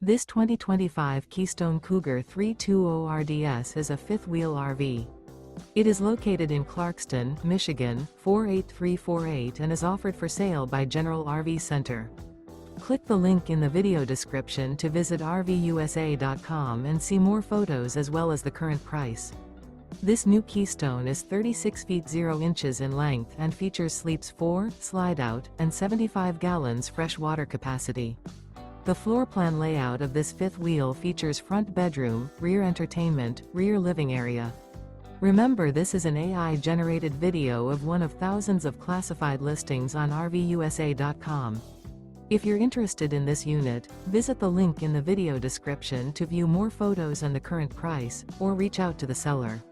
This 2025 Keystone Cougar 320RDS is a fifth-wheel RV. It is located in Clarkston, Michigan, 48348 and is offered for sale by General RV Center. Click the link in the video description to visit RVUSA.com and see more photos as well as the current price. This new Keystone is 36 feet 0 inches in length and features sleeps 4, Slideout, and 75 gallons fresh water capacity. The floor plan layout of this fifth wheel features front bedroom, rear entertainment, rear living area. Remember, this is an AI-generated video of one of thousands of classified listings on RVUSA.com. If you're interested in this unit, visit the link in the video description to view more photos and the current price, or reach out to the seller.